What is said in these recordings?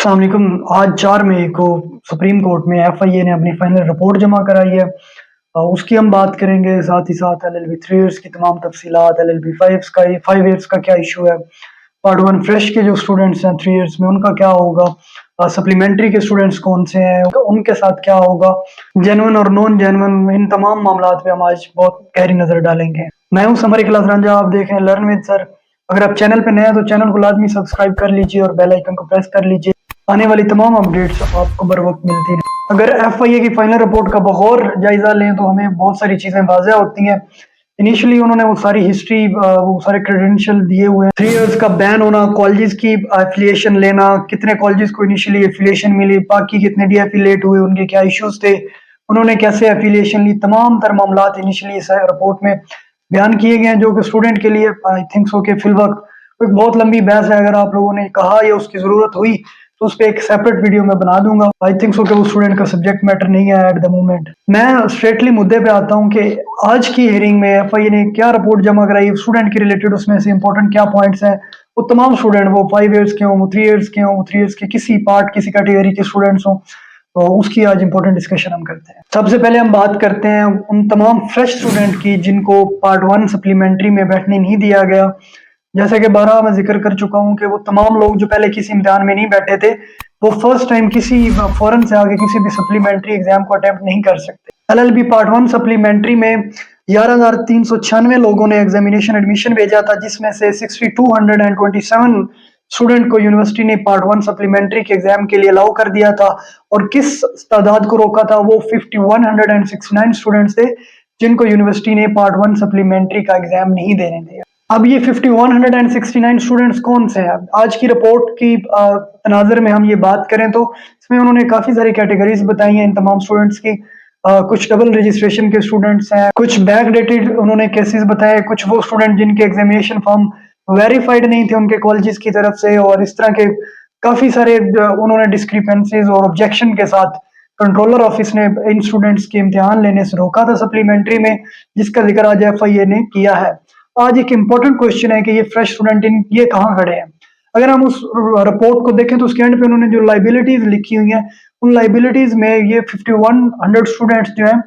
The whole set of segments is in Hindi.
अस्सलाम वालेकुम। आज 4 मई को सुप्रीम कोर्ट में एफआईए ने अपनी फाइनल रिपोर्ट जमा कराई है। उसकी हम बात करेंगे, साथ ही साथ एलएलबी 3 इयर्स की तमाम तफसीलात, एलएलबी 5 इयर्स का क्या इशू है, पार्ट 1 फ्रेश के जो स्टूडेंट्स हैं 3 इयर्स में उनका क्या होगा, सप्लीमेंट्री के स्टूडेंट्स कौन से हैं उनके साथ क्या होगा, जेन्युइन और नॉन जेन्युइन, इन तमाम मामलात पे हम आज बहुत गहरी नजर डालेंगे। मैं हूं समर इखलास रंजा, आप देख रहे हैं लर्न विद सर। अगर आप चैनल पे नए हैं तो चैनल को लाजमी सब्सक्राइब कर लीजिए और बेल आइकन को प्रेस कर लीजिए, आने वाली तमाम अपडेट्स आपको बर वक्त मिलती है। अगर एफआईए की फाइनल रिपोर्ट का बगौर जायजा लें तो हमें बहुत सारी चीजें वाज़ेह होती हैं। इनिशियली उन्होंने वो सारी हिस्ट्री, वो सारे क्रेडेंशियल दिए हुए हैं। 3 इयर्स का बैन होना, कॉलेजेस की एफिलिएशन लेना, कितने कॉलेजेस को इनिशियली एफिलिएशन मिली, बाकी कितने डी एफिलिएट हुए, उनके क्या इश्यूज थे, उन्होंने कैसे एफिलिएशन ली, तमाम तर मामलात इनिशियली इस रिपोर्ट में बयान किए गए हैं, जो कि स्टूडेंट के लिए आई थिंक सो के फिल वक्त एक बहुत लंबी बहस है। अगर आप लोगों ने कहा या उसकी जरूरत हुई तो उस पर एक सेपरेट वीडियो में बना दूंगा। आई थिंक सो कि वो स्टूडेंट का सब्जेक्ट मैटर नहीं है एट द मोमेंट। मैं स्ट्रेटली मुद्दे पे आता हूँ कि आज की हियरिंग में एफआईए ने क्या रिपोर्ट जमा कराई, स्टूडेंट के रिलेटेड उसमें से इंपॉर्टेंट क्या पॉइंट्स हैं। वो तमाम स्टूडेंट, वो 5 इयर्स के हों, वो 3 इयर्स के हों, वो 3 इयर्स के किसी पार्ट, किसी कैटेगरी के स्टूडेंट्स हों, तो उसकी आज इंपॉर्टेंट डिस्कशन हम करते हैं। सबसे पहले हम बात करते हैं उन तमाम फ्रेश स्टूडेंट की जिनको पार्ट 1 सप्लीमेंट्री में बैठने नहीं दिया गया। जैसे कि 12 मैं जिक्र कर चुका हूं कि वो तमाम लोग जो पहले किसी इम्तिहान में नहीं बैठे थे, वो फर्स्ट टाइम किसी फॉरेन से आगे किसी भी सप्लीमेंट्री एग्जाम को अटेम्प्ट नहीं कर सकते। एलएलबी पार्ट 1 सप्लीमेंट्री में 11,396 लोगों ने एग्जामिनेशन एडमिशन भेजा था, जिसमें से 6227 स्टूडेंट को यूनिवर्सिटी ने पार्ट 1 सप्लीमेंट्री के एग्जाम के लिए अलाउ कर दिया था। और किस तादाद को रोका था, वो 5169 स्टूडेंट्स थे जिनको यूनिवर्सिटी ने पार्ट 1 सप्लीमेंट्री का एग्जाम नहीं देने दिया। अब ये 5169 स्टूडेंट्स कौन से हैं? आज की रिपोर्ट की तनाजर में हम ये बात करें तो इसमें उन्होंने काफी सारी कैटेगरीज बताई हैं इन तमाम स्टूडेंट्स की। कुछ डबल रजिस्ट्रेशन के स्टूडेंट्स हैं, कुछ बैक डेटेड उन्होंने केसेस बताए, कुछ वो स्टूडेंट जिनके एग्जामिनेशन फॉर्म वेरीफाइड नहीं थे उनके कॉलेजेस की तरफ से, और इस तरह के काफी सारे उन्होंने डिस्क्रिपेंसीज और ऑब्जेक्शन के साथ कंट्रोलर ऑफिस ने इन स्टूडेंट्स के इम्तिहान लेने से रोका था सप्लीमेंट्री में, जिसका जिक्र आज एफआईए ने किया है। आज एक इम्पोर्टेंट क्वेश्चन है कि ये फ्रेश स्टूडेंट ये कहाँ खड़े हैं। अगर हम उस रिपोर्ट को देखें तो उसके एंड पे उन्होंने जो लाइबिलिटीज लिखी हुई हैं, उन लाइबिलिटीज में ये 5100 स्टूडेंट्स जो हैं,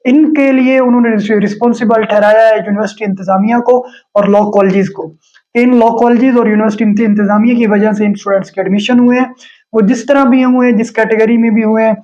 इनके लिए उन्होंने रिस्पॉन्सिबल ठहराया है यूनिवर्सिटी इंतजामिया को और लॉ कॉलेजेस को। इन लॉ कॉलेजेस और यूनिवर्सिटी इंतजामिया की वजह से इन स्टूडेंट्स के एडमिशन हुए हैं, वो जिस तरह भी हुए हैं, जिस कैटेगरी में भी हुए हैं।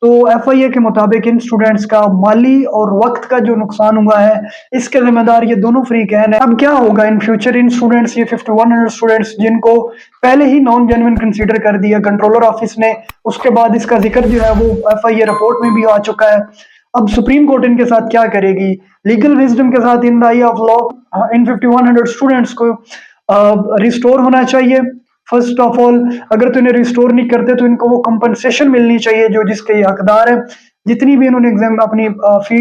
तो एफआईए के मुताबिक इन स्टूडेंट्स का माली और वक्त का जो नुकसान हुआ है, इसके जिम्मेदार ये दोनों फ्रीकैन है। अब क्या होगा इन फ्यूचर, इन स्टूडेंट्स, ये 5100 स्टूडेंट्स जिनको पहले ही नॉन जेन्युइन कंसीडर कर दिया कंट्रोलर ऑफिस ने, उसके बाद इसका जिक्र जो है वो एफआईए रिपोर्ट में भी आ चुका है। अब सुप्रीम कोर्ट इनके साथ क्या करेगी? लीगल विजडम के साथ in the I of law in 5100 students को रिस्टोर होना चाहिए। फर्स्ट ऑफ ऑल, अगर तो इन्हें रिस्टोर नहीं करते तो इनको वो कंपनसेशन मिलनी चाहिए जो जिसके ये हकदार है। जितनी भी इन्होंने एग्जाम अपनी फी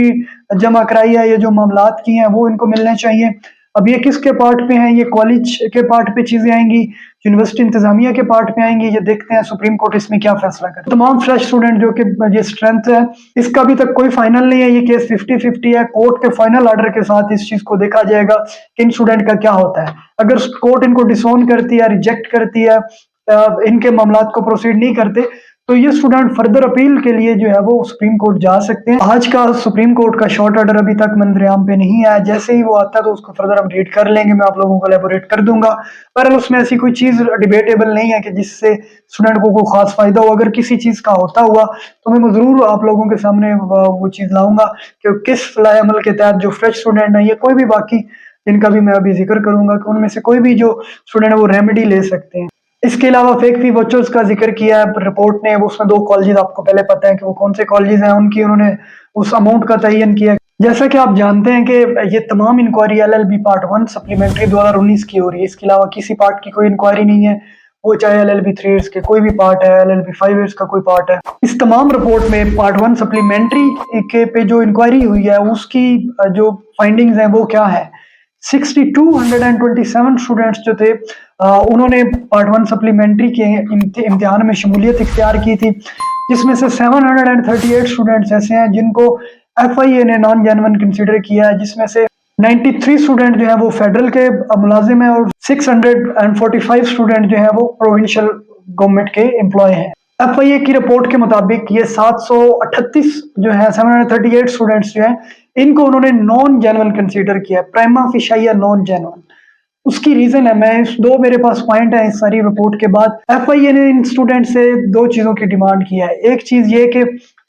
जमा कराई है, ये जो मामलात की हैं, वो इनको मिलने चाहिए। अब ये किसके पार्ट पे हैं? ये कॉलेज के पार्ट पे चीजें आएंगी, यूनिवर्सिटी इंतजामिया के पार्ट पे आएंगी। ये देखते हैं सुप्रीम कोर्ट इसमें क्या फैसला करे। तमाम फ्रेश स्टूडेंट जो कि ये स्ट्रेंथ है, इसका अभी तक कोई फाइनल नहीं है, ये केस 50-50 है। कोर्ट के फाइनल ऑर्डर के साथ इस चीज को देखा जाएगा कि इन स्टूडेंट का क्या होता है। अगर कोर्ट इनको डिसोन करती है, रिजेक्ट करती है, इनके मामलात को प्रोसीड नहीं करते, तो ये स्टूडेंट फर्दर अपील के लिए जो है वो सुप्रीम कोर्ट जा सकते हैं। आज का सुप्रीम कोर्ट का शॉर्ट ऑर्डर अभी तक मंजरेआम पे नहीं आया, जैसे ही वो आता है तो उसको फर्दर हम रीड कर लेंगे, मैं आप लोगों को एलेबोरेट कर दूंगा। पर उसमें ऐसी कोई चीज डिबेटेबल नहीं है कि जिससे स्टूडेंट को कोई खास फायदा हो। अगर किसी चीज का होता हुआ तो मैं जरूर आप लोगों के सामने वो चीज लाऊंगा कि किस लाएमल के तहत जो फ्रेश स्टूडेंट है, ये कोई भी बाकी जिनका भी मैं अभी जिक्र करूंगा कि उनमें से कोई भी जो स्टूडेंट है वो रेमेडी ले सकते हैं। इसके अलावा फेक फी वर्चुअल्स का जिक्र किया है रिपोर्ट ने, उसमें 2 कॉलेजेस आपको पहले पता है कि वो कौन से कॉलेजेस हैं, उनकी उन्होंने उस अमाउंट का तयन किया। जैसा कि आप जानते हैं कि ये तमाम इंक्वायरी एलएलबी पार्ट 1 सप्लीमेंट्री 2019 की हो रही है, इसके अलावा किसी पार्ट की कोई इंक्वायरी नहीं है, वो चाहे एलएलबी 3 इयर्स के कोई भी पार्ट है, एलएलबी 5 इयर्स का कोई पार्ट है। इस तमाम रिपोर्ट में पार्ट 1 सप्लीमेंट्री के पे जो इंक्वायरी हुई है उसकी जो फाइंडिंग्स हैं वो क्या है। 6227 स्टूडेंट्स जो थे, उन्होंने पार्ट 1 सप्लीमेंट्री के इम्तिहान में शमूलियत इख्तियार की थी, जिसमें से 738 स्टूडेंट्स ऐसे हैं जिनको एफआईए ने नॉन जेन्युइन कंसीडर किया है, जिसमें से 93 स्टूडेंट जो है वो फेडरल के मुलाजिम है और 645 स्टूडेंट जो है वो प्रोविंशियल गवर्नमेंट के एम्प्लॉय हैं। एफआईए की रिपोर्ट के मुताबिक ये 738 जो है 738 स्टूडेंट्स जो हैं इनको उन्होंने नॉन जेन्युइन कंसीडर किया, प्राइमा फेशिया नॉन जेन्युइन। उसकी रीजन है, मैं इस दो मेरे पास पॉइंट है इस सारी रिपोर्ट के बाद। एफआईए ने इन स्टूडेंट से दो चीजों की डिमांड की है। एक चीज ये कि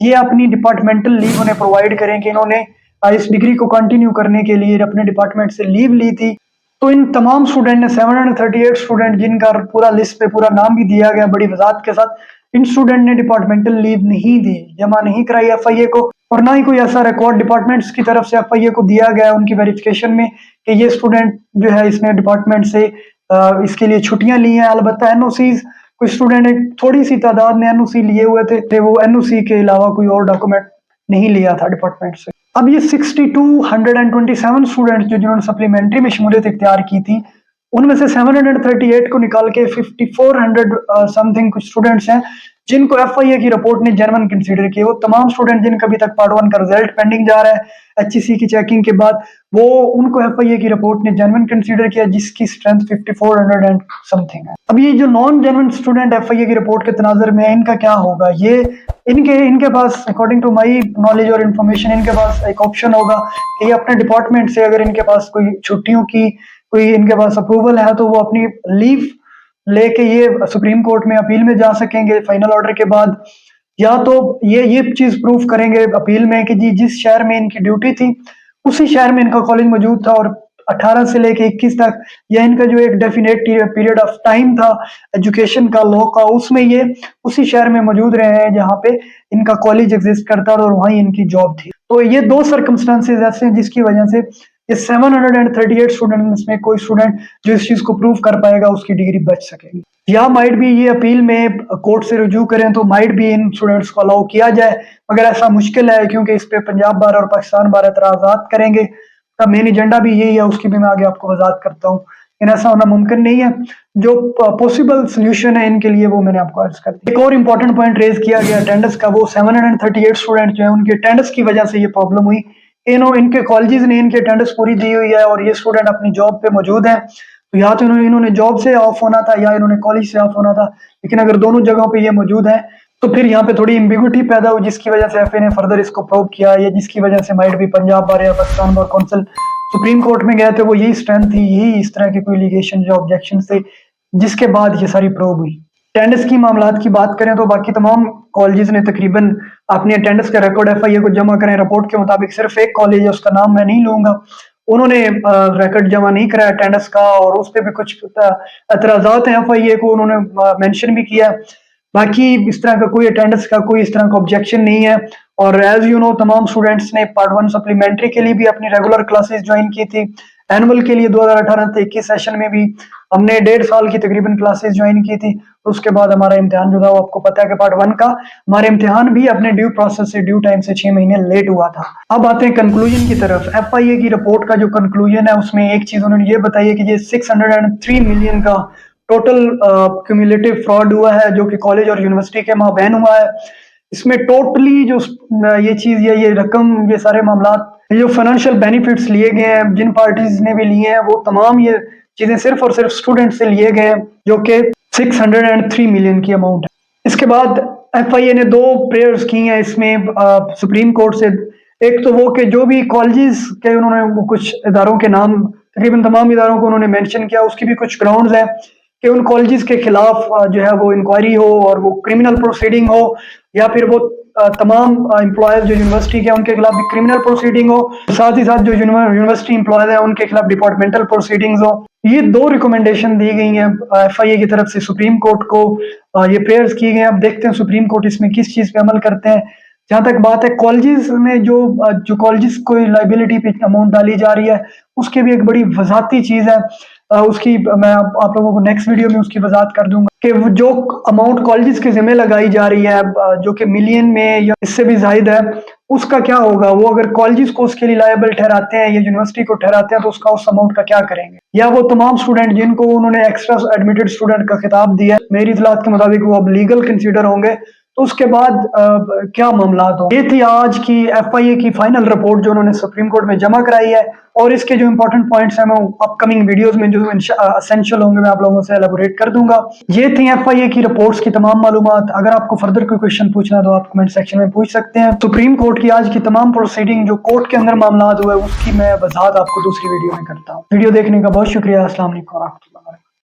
ये अपनी डिपार्टमेंटल लीव उन्हें प्रोवाइड करें कि इन्होंने इस डिग्री को कंटिन्यू करने के लिए अपने डिपार्टमेंट से लीव ली थी। तो इन तमाम स्टूडेंट ने 738 स्टूडेंट जिनका पूरा लिस्ट पे पूरा नाम भी दिया गया बड़ी वजाहत के साथ, इन स्टूडेंट ने डिपार्टमेंटल लीव नहीं दी, जमा नहीं कराई एफआईए को, और ना ही कोई ऐसा रिकॉर्ड डिपार्टमेंट्स की तरफ से एफआईए को दिया गया है उनकी वेरिफिकेशन में कि ये स्टूडेंट जो है इसने डिपार्टमेंट से इसके लिए छुट्टियां ली हैं। अलबत्ता एनओसीज, कुछ स्टूडेंट ने थोड़ी सी तादाद में एनओसी लिए हुए थे, वो एनओसी के अलावा कोई और डॉक्यूमेंट नहीं लिया था डिपार्टमेंट से। अब ये 6227 स्टूडेंट्स जो जिन्होंने सप्लीमेंट्री में शमूलियत इख्तियार की थी, उनमें से 738 को निकाल के 5400 समथिंग कुछ स्टूडेंट्स हैं जिनको एफआईए की रिपोर्ट ने जेन्युइन कंसीडर किया। वो तमाम स्टूडेंट जिनका अभी तक पार्ट 1 का रिजल्ट पेंडिंग जा रहा है एचईसी की चेकिंग के बाद, वो उनको एफआईए की रिपोर्ट ने जेन्युइन कंसीडर किया, जिसकी स्ट्रेंथ 5400 एंड समथिंग है। अब ये जो नॉन जेन्युइन स्टूडेंट एफआईए की रिपोर्ट के तनाजर में इनका क्या होगा, ये इनके पास अकॉर्डिंग टू माई नॉलेज और इन्फॉर्मेशन इनके पास एक ऑप्शन होगा कि ये अपने डिपार्टमेंट से अगर इनके पास कोई छुट्टियों की कोई इनके पास अप्रूवल है तो वो अपनी लीव लेके ये सुप्रीम कोर्ट में अपील में जा सकेंगे फाइनल ऑर्डर के बाद, या तो ये चीज प्रूफ करेंगे अपील में कि जी जिस शहर में इनकी ड्यूटी थी उसी शहर में इनका कॉलेज मौजूद था और 18 से लेके 21 तक या इनका जो एक डेफिनेट पीरियड ऑफ टाइम था एजुकेशन का लॉ का, उसमें ये उसी शहर में मौजूद रहे हैं जहाँ पे इनका कॉलेज एग्जिस्ट करता था और वहीं इनकी जॉब थी। तो ये दो सर्कमस्टांसेस ऐसे हैं जिसकी वजह से ये 738 स्टूडेंट्स में कोई स्टूडेंट जो इस चीज को प्रूव कर पाएगा उसकी डिग्री बच सकेगी। या माइट भी ये अपील में कोर्ट से रुजू करें तो माइट भी इन स्टूडेंट्स को अलाउ किया जाए, मगर ऐसा मुश्किल है क्योंकि इस पे पंजाब बार और पाकिस्तान बार एतराजात करेंगे। का मेन एजेंडा भी यही है, उसकी भी मैं आगे आपको वजाहत करता हूँ, लेकिन ऐसा होना मुमकिन नहीं है। जो पॉसिबल सोल्यूशन है इनके लिए वो मैंने आपको अर्ज कर दिया। एक और इम्पोर्टेंट पॉइंट रेज किया गया अटेंडेंस का, वो 738 स्टूडेंट जो है उनके अटेंडेंस की वजह से ये प्रॉब्लम हुई। इनके कॉलेजेस ने इनकी अटेंडेंस पूरी दी हुई है और ये स्टूडेंट अपनी जॉब पे मौजूद है, तो या तो इन्होंने जॉब से ऑफ होना था या इन्होंने कॉलेज से ऑफ होना था, लेकिन अगर दोनों जगहों पे ये मौजूद है तो फिर यहाँ पे थोड़ी एम्बिग्युइटी पैदा हुई जिसकी वजह से एफए ने फर्दर इसको प्रोब किया, या जिसकी वजह से माइट भी पंजाब बार या Pakistan bar council supreme court में गए थे, वो यही स्ट्रेंथ थी, यही इस तरह के कोई लिगेशन जो ऑब्जेक्शन थे जिसके बाद ये सारी प्रोब हुई। अटेंडेंस की मामलात की बात करें तो बाकी तमाम कॉलेजेस ने तकरीबन अपनी अटेंडेंस का रिकॉर्ड एफआईए को जमा करें। रिपोर्ट के मुताबिक सिर्फ एक कॉलेज है, उसका नाम मैं नहीं लूंगा, उन्होंने रिकॉर्ड जमा नहीं कराया अटेंडेंस का और उस पर भी कुछ एतराजात हैं एफआईए को, उन्होंने मेंशन भी किया। बाकी इस तरह का कोई अटेंडेंस का कोई इस तरह का ऑब्जेक्शन नहीं है। और एज यू नो तमाम स्टूडेंट्स ने पार्ट 1 सप्लीमेंट्री के लिए भी अपनी रेगुलर क्लासेस ज्वाइन की थी, एनुअल के लिए 2018 से 21 सेशन में भी हमने 1.5 साल की तकरीबन क्लासेस ज्वाइन की थी। उसके बाद हमारा इम्तिहान जो था वो आपको पता है कि पार्ट 1 का हमारे इम्तिहान भी अपने ड्यू प्रोसेस से ड्यू टाइम से 6 महीने लेट हुआ था। अब आते हैं कंक्लूजन की तरफ। एफआईए की रिपोर्ट का जो कंक्लूजन है उसमें एक चीज उन्होंने ये बताई है कि ये 603 मिलियन का टोटल क्यूमुलेटिव फ्रॉड हुआ है जो कि कॉलेज और यूनिवर्सिटी के माबैन हुआ है। इसमें टोटली जो ये चीज ये रकम ये सारे मामलात जो फाइनेंशियल बेनिफिट्स लिए गए हैं जिन पार्टीज ने भी लिए हैं वो तमाम ये चीजें सिर्फ और सिर्फ स्टूडेंट से लिए गए हैं जो कि 603 मिलियन की अमाउंट है। इसके बाद एफआईए ने 2 प्रेयर्स की हैं इसमें सुप्रीम कोर्ट से। एक तो वो कि जो भी कॉलेजेस के उन्होंने वो कुछ इदारों के नाम तकरीबन तमाम इदारों को उन्होंने मेंशन किया, उसकी भी कुछ ग्राउंड्स हैं कि उन कॉलेजेस के खिलाफ जो है वो इंक्वायरी हो और वो क्रिमिनल प्रोसीडिंग हो, या फिर वो तमाम एम्प्लॉयज जो यूनिवर्सिटी के उनके खिलाफ भी क्रिमिनल प्रोसीडिंग हो, साथ ही साथ जो यूनिवर्सिटी एम्प्लॉयज हैं उनके खिलाफ डिपार्टमेंटल प्रोसीडिंग्स हो। ये 2 रिकमेंडेशन दी गई हैं एफआईए की तरफ से सुप्रीम कोर्ट को, ये प्रेयर्स की गई हैं। अब देखते हैं सुप्रीम कोर्ट इसमें किस चीज पे अमल करते हैं। जहां तक बात है कॉलेजेस में जो कॉलेजेस को लाइबिलिटी पे अमाउंट डाली जा रही है उसके भी एक बड़ी वजाहती चीज है, उसकी मैं आप लोगों को नेक्स्ट वीडियो में उसकी वजाहत कर दूंगा कि जो अमाउंट कॉलेजेस के जिम्मे लगाई जा रही है जो कि मिलियन में या इससे भी ज्यादा है, उसका क्या होगा। वो अगर कॉलेजेस को उसके लिए लायबल ठहराते हैं या यूनिवर्सिटी को ठहराते हैं तो उसका उस अमाउंट का क्या करेंगे। या वो तमाम स्टूडेंट जिनको उन्होंने एक्स्ट्रा एडमिटेड स्टूडेंट का खिताब दिया है, मेरी इतलात के मुताबिक वो अब लीगल कंसीडर होंगे तो उसके बाद क्या मामला हो। ये थी आज की FIA की फाइनल रिपोर्ट जो उन्होंने सुप्रीम कोर्ट में जमा कराई है, और इसके जो इंपॉर्टेंट पॉइंट्स हैं मैं अपकमिंग वीडियोस में जो असेंशियल होंगे मैं आप लोगों से एलेबोरेट कर दूंगा। ये थी FIA की रिपोर्ट्स की तमाम मालूमात। अगर आपको फर्दर कोई क्वेश्चन पूछना है तो आप कमेंट सेक्शन में पूछ सकते हैं। सुप्रीम कोर्ट की आज की तमाम प्रोसीडिंग जो कोर्ट के अंदर मामला हुआ है उसकी मैं वजाहत आपको दूसरी वीडियो में करता हूँ। वीडियो देखने का बहुत शुक्रिया। अस्सलाम वालेकुम।